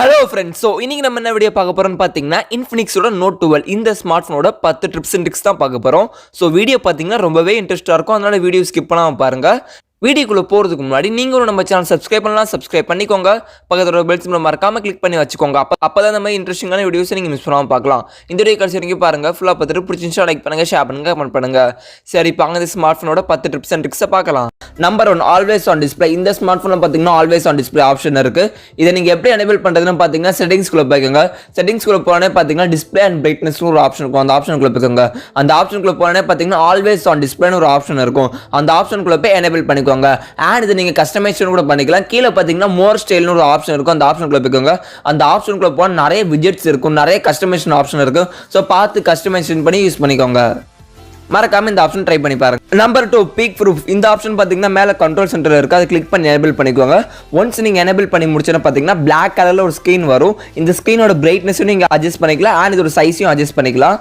Hello friends, so இன்னைக்கு நம்ம என்ன வீடியோ பார்க்க போறோம்னு பாத்தீங்கன்னா Infinix Note 12 இந்த ஸ்மார்ட்போனோட 10 டிப்ஸ் அண்ட் ட்ரிக்ஸ் தான் பார்க்க போறோம். சோ வீடியோ பாத்தீங்கன்னா ரொம்பவே இன்ட்ரஸ்டா இருக்கும். அதனால வீடியோ ஸ்கிப் பண்ணாம பாருங்க. வீடியோக்குள்ள போறதுக்கு முன்னாடி நீங்களும் நம்ம சேனல் சப்ஸ்கிரைப் பண்ணலாம், சப்ஸ்கிரைப் பண்ணிக்கோங்க. பக்கத்துல ஒரு பெல் சிம்பல் மறக்காம கிளிக் பண்ணி வச்சுக்கோங்க. அப்பதான் நம்ம இன்ட்ரஸ்டிங்கான வீடியோஸ் நீங்க மிஸ் பண்ணாம பார்க்கலாம். இந்த வீடியோ கடைசி வரைக்கும் பாருங்க. ஃபுல்லா பார்த்துட்டு பிடிச்சிருந்தா லைக் பண்ணுங்க, ஷேர் பண்ணுங்க, கமெண்ட் பண்ணுங்க. சரி இப்போ இந்த ஸ்மார்ட்போனோட 10 டிப்ஸ் அண்ட் ட்ரிக்ஸ் பார்க்கலாம். Number 1, always on display. இந்த ஸ்மார்ட்போன்ல பாத்தீங்கன்னா ஆல்வேஸ் ஆன் டிஸ்ப்ளே ஆப்ஷன் இருக்கு. இதை நீங்க எப்படி எனேபிள் பண்றதுன்னு பாத்தீங்கன்னா செட்டிங்ஸ்குள்ள போய்க்கோங்க. செட்டிங்ஸ்குள்ள போனே பாத்தீங்கன்னா டிஸ்ப்ளே அண்ட் பிரைட்னஸ் ஒரு ஆப்ஷன் இருக்கும். அந்த ஆப்ஷனுக்குள்ள போய்க்கோங்க. அந்த ஆப்ஷனுக்குள்ள போனே பாத்தீங்கன்னா ஆல்வேஸ் ஆன் டிஸ்ப்ளேன்னு ஒரு ஆப்ஷன் இருக்கும். அந்த ஆப்ஷனுக்குள்ள போய் எனேபிள் பண்ணிக்கோங்க. அண்ட் இதை நீங்க கஸ்டமைசேஷன் கூட பண்ணிக்கலாம். கீழே பாத்தீங்கன்னா மோர் ஸ்டைல்னு ஒரு ஆப்ஷன் இருக்கும். அந்த ஆப்ஷனுக்குள்ள போய்க்கோங்க. அந்த ஆப்ஷனுக்குள்ள போனா நிறைய விஜெட்ஸ் இருக்கும், நிறைய கஸ்டமைசேஷன் ஆப்ஷன் இருக்கு. சோ பார்த்து கஸ்டமைசேஷன் பண்ணி யூஸ் பண்ணிக்கோங்க. மறக்காம இந்த ஆப்ஷன் ட்ரை பண்ணி பாருங்க. Number 2, peak proof. இந்த ஆப்ஷன் பாத்தீங்கன்னா மேல கண்ட்ரோல் சென்டர் இருக்கு. அதை கிளிக் பண்ணி எனேபிள் பண்ணிக்கோங்க. ஒன்ஸ் நீங்க எனேபிள் பண்ணி முடிச்சோன்னா பாத்தீங்கன்னா பிளாக் கலர்ல ஒரு ஸ்கிரீன் வரும். இந்த ஸ்கிரீனோட பிரைட்னஸும் நீங்க அட்ஜஸ்ட் பண்ணிக்கலாம். அண்ட் இதோட சைஸையும் அட்ஜஸ்ட் பண்ணிக்கலாம்.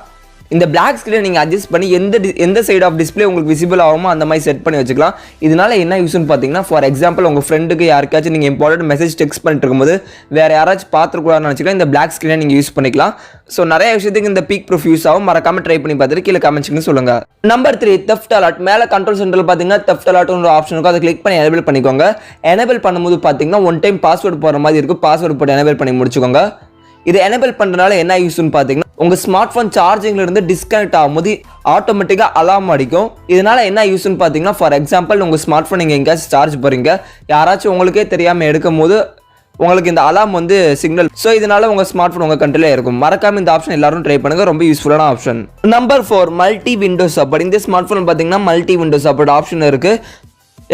இந்த பிளாக் ஸ்கிரீனை நீங்கள் அட்ஜஸ்ட் பண்ணி எந்த சைடு ஆஃப் டிஸ்பிளே உங்களுக்கு விசிபிள் ஆகுமோ அந்த மாதிரி செட் பண்ணி வச்சுக்கலாம். இதனால என்ன யூஸ்னு பார்த்தீங்கன்னா, ஃபார் எக்ஸாம்பிள் உங்கள் ஃப்ரெண்டுக்கு யாருக்காச்சும் நீங்கள் இம்பார்ட்டன்ட் மெசேஜ் டெக்ஸ்ட் பண்ணிட்டு இருக்கும்போது வேறு யாராச்சும் பார்த்துக்கூடாதுன்னு நினச்சிக்கலாம், இந்த பிளாக் ஸ்கிரீனை நீங்கள் யூஸ் பண்ணிக்கலாம். ஸோ நிறைய விஷயத்துக்கு இந்த பீக் ப்ரூஃப் யூஸ் ஆகும். மறக்காம ட்ரை பண்ணி பார்த்துட்டு கீழே கமெண்ட்ஸ்னு சொல்லுங்க. Number 3, theft alert. மேலே கண்ட்ரோல் சென்டரில் பார்த்தீங்கன்னா தெஃப்ட் அலர்ட்னு ஒரு ஆப்ஷன் இருக்கும். அதை கிளிக் பண்ணி எனேபிள் பண்ணிக்கோங்க. எனேபிள் பண்ணும்போது பார்த்தீங்கன்னா ஒன் டைம் பாஸ்வேர்டு போகிற மாதிரி இருக்கும். பாஸ்வேர்டு போட்டு எனேபிள் பண்ணி முடிச்சுக்கோங்க. இது எனேபிள் பண்ணுறதுனால என்ன யூஸ்னு பார்த்தீங்கன்னா, உங்கள் ஸ்மார்ட் ஃபோன் சார்ஜிங்ல இருந்து டிஸ்கனெக்ட் ஆகும்போது ஆட்டோமேட்டிக்காக அலார்ம் அடிக்கும். இதனால என்ன யூஸ்னு பார்த்தீங்கன்னா, ஃபார் எக்ஸாம்பிள் உங்கள் ஸ்மார்ட் ஃபோன் நீங்கள் எங்கேயாச்சும் சார்ஜ் போகிறீங்க, யாராச்சும் உங்களுக்கே தெரியாமல் எடுக்கும் போது உங்களுக்கு இந்த அலார்ம் சிக்னல். ஸோ இதனால உங்கள் ஸ்மார்ட் ஃபோன் உங்கள் கண்ட்ரோலே இருக்கும். மறக்காம இந்த ஆப்ஷன் எல்லாரும் ட்ரை பண்ணுங்க. ரொம்ப யூஸ்ஃபுல்லான option. Number 4, multi window support. இந்த ஸ்மார்ட் ஃபோன் பார்த்தீங்கன்னா மல்டி விண்டோ சப்போர்ட் ஆப்ஷன் இருக்கு.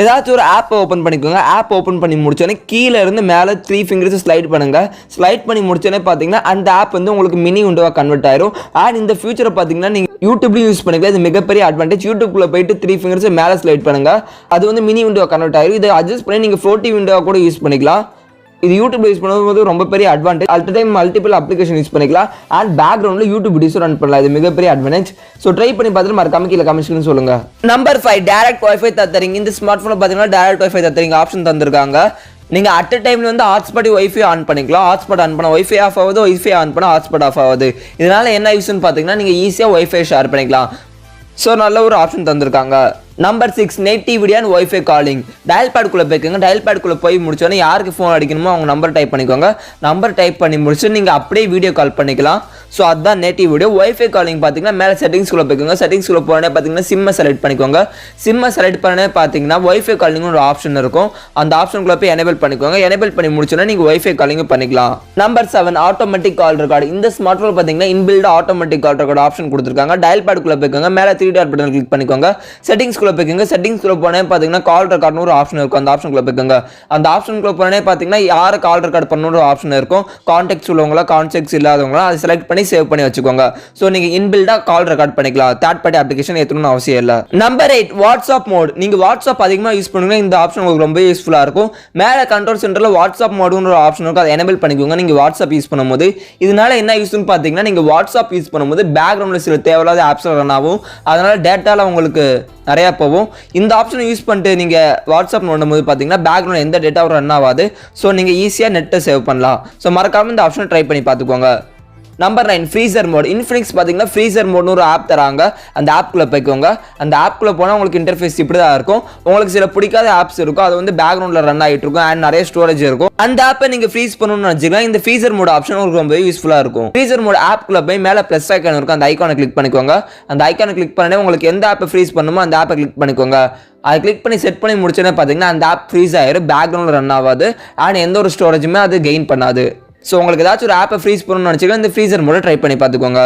ஏதாச்சும் ஒரு ஆப்பை ஓப்பன் பண்ணிக்கோங்க. ஆப் ஓப்பன் பண்ணி முடிச்சோடனே கீழே இருந்து மேலே 3 ஃபிங்கர்ஸ் ஸ்லைட் பண்ணுங்க. ஸ்லைட் பண்ணி முடிச்சோடனே பார்த்தீங்கன்னா அந்த ஆப் உங்களுக்கு மினி விண்டோவாக கன்வெர்ட் ஆயிரும். அண்ட் இந்த ஃபியூச்சரை பார்த்தீங்கன்னா நீங்கள் யூடியூப்லையும் யூஸ் பண்ணிக்கலாம். இது மிகப்பெரிய அட்வான்டேஜ். யூடியூப்ல போயிட்டு 3 ஃபிங்கர்ஸ் மேலே ஸ்லைட் பண்ணுங்க. அது மினி விண்டோவாக கன்வெர்ட் ஆயிரும். இதை அட்ஜஸ்ட் பண்ணி நீங்கள் ஃப்ளோட்டி விண்டோவாக கூட யூஸ் பண்ணிக்கலாம். இது யூடியூப்ல யூஸ் பண்ணும்போது ரொம்ப பெரிய advantage. At time multiple application use பண்ணிக்கலாம். அண்ட் பேக்ரவுண்ட்ல யூடியூப் வீடியோஸ் ரன் பண்ணலாம். இது மிகப்பெரிய அட்வான்டேஜ். ஸோ ட்ரை பண்ணி பார்த்துட்டு மறக்காம கீழே கமெண்ட்ஸ்னு சொல்லுங்க. Number 5, direct wifi tethering. இந்த ஸ்மார்ட் போன்ல பார்த்தீங்கன்னா டைரக்ட் வைஃபை தத்தரிங் ஆப்ஷன் தந்திருக்காங்க. நீங்க அட் அ டைம்ல ஹாட்ஸ்பாட் வைஃபை ஆன் பண்ணிக்கலாம். ஹாட்ஸ்பாட் ஆன் பண்ண வைஃபை ஆஃப் ஆகுது, வைஃபை ஆன் பண்ண ஹாட்ஸ்பாட் ஆஃப் ஆகுது. இதனால என்ன யூஸ்னு பார்த்தீங்கன்னா, நீங்க ஈஸியா வைஃபை ஷேர் பண்ணிக்கலாம். ஸோ நல்ல ஒரு ஆப்ஷன் தந்திருக்காங்க. Number 6, nativity and wifi calling. Dial பேட்குள்ளே போய்க்கோங்க. டயல் பேட்குள்ளே போய் முடிச்சோன்னே யாருக்கு ஃபோன் அடிக்கணுமோ அவங்க நம்பர் டைப் பண்ணிக்கோங்க. நம்பர் டைப் பண்ணி முடிச்சு நீங்கள் அப்படியே வீடியோ கால் பண்ணிக்கலாம். ஸோ அதுதான் நேட்டிவ் வீடியோ. வைஃபை காலிங் பார்த்தீங்கன்னா மேலே செட்டிங்ஸ்குள்ளே போய்க்கோங்க. செட்டிங்ஸ்குள்ளே போனே பார்த்தீங்கன்னா சிம்மை செலக்ட் பண்ணிக்கோங்க. சிம்மை செலக்ட் பண்ணே பார்த்தீங்கன்னா வைஃபை காலிங்னு ஒரு ஆப்ஷன் இருக்கும். அந்த ஆப்ஷனுக்குள்ளே போய் எனேபிள் பண்ணிக்கோங்க. எனேபிள் பண்ணி முடிச்சோன்னா நீங்கள் வைஃபை காலிங் பண்ணிக்கலாம். நம்பர் 7, ஆட்டோமேட்டிக் கால் ரெக்கார்டு. இந்த ஸ்மார்ட் ஃபோன் பார்த்தீங்கன்னா இன்பில்ட் ஆட்டோமேட்டிக் கால் ரெக்கார்டு ஆப்ஷன் கொடுத்துருக்காங்க. டயல் பேட்குள்ளே போய்க்கோங்க. மேலே 3 டாட் பட்டன் கிளிக் பண்ணிக்கோங்க. செட்டிங்ஸ்குள்ளே போய்க்கோங்க. செட்டிங்ஸ் போனே பாத்தீங்கன்னா கால் ரெக்கார்ட்னு ஒரு ஆப்ஷன் இருக்கும். அந்த ஆப்ஷனுக்குள்ள போய்க்கோங்க. அந்த ஆப்ஷனுக்குள்ள போனே பாத்தீங்கன்னா யாரை கால் ரெக்கார்ட் பண்ணனும் ஒரு ஆப்ஷன் இருக்கும். கான்டாக்ட்ஸ் உள்ளவங்களா, கான்டாக்ட்ஸ் இல்லாதவங்களா அதை செலக்ட் பண்ணி சேவ் பண்ணி வச்சுக்கோங்க. சோ நீங்க இன்பில்டா கால் ரெக்கார்ட் பண்ணிக்கலாம். தேர்ட் பார்ட்டி அப்ளிகேஷன் ஏத்தணும்னு அவசியம் இல்ல. Number 8, WhatsApp mode. நீங்க வாட்ஸ்அப் அதிகமா யூஸ் பண்ணுங்க, இந்த ஆப்ஷன் உங்களுக்கு ரொம்ப யூஸ்ஃபுல்லா இருக்கும். மேல கண்ட்ரோல் சென்டர்ல வாட்ஸ்அப் மோட்னு ஒரு ஆப்ஷன் இருக்கும். அதை எனேபிள் பண்ணிக்கோங்க. நீங்க வாட்ஸ்அப் யூஸ் பண்ணும்போது இதனால என்ன யூஸ்னு பாத்தீங்கன்னா, நீங்க வாட்ஸ்அப் யூஸ் பண்ணும்போது பேக்ரவுண்ட்ல சில தேவையில்லாத ஆப்ஸ் ரன் ஆகும். அதனால டேட்டால உங்களுக்கு நிறைய போகும். இந்த ஆப்ஷனை யூஸ் பண்ணிட்டு நீங்க வாட்ஸ்அப் நோண்டும்போது பாத்தீங்கன்னா பேக்ரவுண்ட் எந்த டேட்டாவும் ரன் ஆகாது. ஸோ நீங்க ஈஸியா நெட்டை சேவ் பண்ணலாம். ஸோ மறக்காம இந்த ஆப்ஷனை ட்ரை பண்ணி பார்த்துக்கோங்க. Number 9, freezer mode. இன்ஃபினிக்ஸ் பார்த்தீங்கன்னா ஃப்ரீசர் மோட்னு ஒரு ஆப் தராங்க. அந்த ஆப்குள்ளே போய்க்கோங்க. அந்த ஆப்குள்ளே போனால் உங்களுக்கு இன்டர்ஃபேஸ் இப்படி தான் இருக்கும். உங்களுக்கு சில பிடிக்காத ஆப்ஸ் இருக்கும். அது பேக்ரவுண்டில் ரன் ஆகிட்டு இருக்கும். அண்ட் நிறைய ஸ்டோரேஜ் இருக்கும். அந்த ஆப்பை நீங்கள் ஃப்ரீஸ் பண்ணணும்னு நினச்சிக்கலாம். இந்த ஃப்ரீசர் மோட் ஆப்ஷன் உங்களுக்கு ரொம்ப யூஸ்ஃபுல்லாக இருக்கும். ஃப்ரீசர் மோட் ஆப்குள்ளே போய் மேலே ப்ளஸ் ஐக்கான் இருக்கும். அந்த ஐக்கானை கிளிக் பண்ணிக்கோங்க. அந்த ஐக்கானை கிளிக் பண்ணி உங்களுக்கு எந்த ஆப்பை ஃப்ரீஸ் பண்ணணுமோ அந்த ஆப்பை கிளிக் பண்ணிக்கோங்க. அதை கிளிக் பண்ணி செட் பண்ணி முடிச்சோன்னே பார்த்தீங்கன்னா அந்த ஆப் ஃப்ரீஸ் ஆயிரும். பேக்ரவுண்டில் ரன் ஆகாது. அண்ட் எந்த ஒரு ஸ்டோரேஜுமே அது கெயின் பண்ணாது. ஸோ உங்களுக்கு ஏதாச்சும் ஒரு ஆப்பை ஃப்ரீஸ் பண்ணணும்னு நினச்சிக்கலாம், இந்த ஃப்ரீசர் மோட ட்ரை பண்ணி பார்த்துக்கோங்க.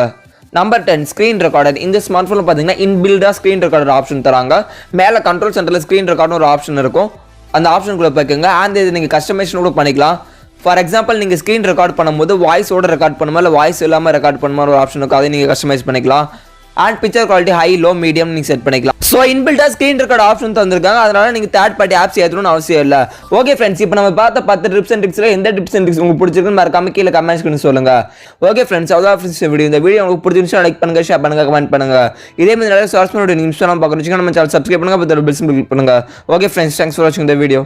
Number 10, screen recorder. இந்த ஸ்மார்ட் ஃபோனில் பார்த்தீங்கன்னா இன்பில்டாக ஸ்க்ரீன் ரெக்கார்டர் ஆப்ஷன் தராங்க. மேலே கண்ட்ரோல் சென்டரில் ஸ்க்ரீன் ரெக்கார்ட்னு ஒரு ஆப்ஷன் இருக்கும். அந்த ஆப்ஷனுக்குள்ளே போய்க்கோங்க. அண்ட் இது நீங்கள் கஸ்டமைசேஷன் கூட பண்ணிக்கலாம். ஃபார் எக்ஸாம்பிள் நீங்கள் ஸ்க்ரீன் ரெக்கார்ட் பண்ணும்போது வாய்ஸோட ரெக்கார்ட் பண்ணுமா இல்லை வாய்ஸ் இல்லாமல் ரெக்கார்ட் பண்ணுமா ஒரு ஆப்ஷன் இருக்கும். அதை நீங்கள் கஸ்டமைஸ் பண்ணிக்கலாம். And picture quality high, low, medium நீங்கள் செட் பண்ணிக்கலாம். ஸோ இன்பில்டா ஸ்க்ரீன் ரெக்கார்ட் ஆப்ஷன் தந்திருக்காங்க. அதனால நீங்கள் தேர்ட் பார்ட்டி ஆப்ஸ் ஏற்றணும்னு அவசியம் இல்லை. ஓகே ஃப்ரெண்ட்ஸ், இப்போ நம்ம பார்த்த 10 டிப்ஸ் அண்ட் ட்ரிக்ஸில் எந்த டிப்ஸ் அண்ட் ட்ரிக்ஸ் உங்களுக்கு பிடிச்சிருக்குன்னு மறக்காம கீழே கமெண்ட்ஸ் சொல்லுங்க. ஓகே ஃப்ரெண்ட்ஸ், அவ்வளோ ஃப்ரெண்ட்ஸ் வீடியோ. இந்த வீடியோ உங்களுக்கு பிடிச்சிருந்துச்சுன்னா லைக் பண்ணுங்க, ஷேர் பண்ணுங்க, கமெண்ட் பண்ணுங்க. இதே மாதிரி நிறைய சோர்ஸ் பண்ணி நிமிஷம் பார்க்கணும். நம்ம சேனல் சப்ஸ்கிரைப் பண்ணுங்க, பக்கத்துல பெல் சிம்பல் கிளிக் பண்ணுங்க. ஓகே ஃப்ரெண்ட்ஸ், தேங்க்ஸ் ஃபார் வாட்சிங் த வீடியோ.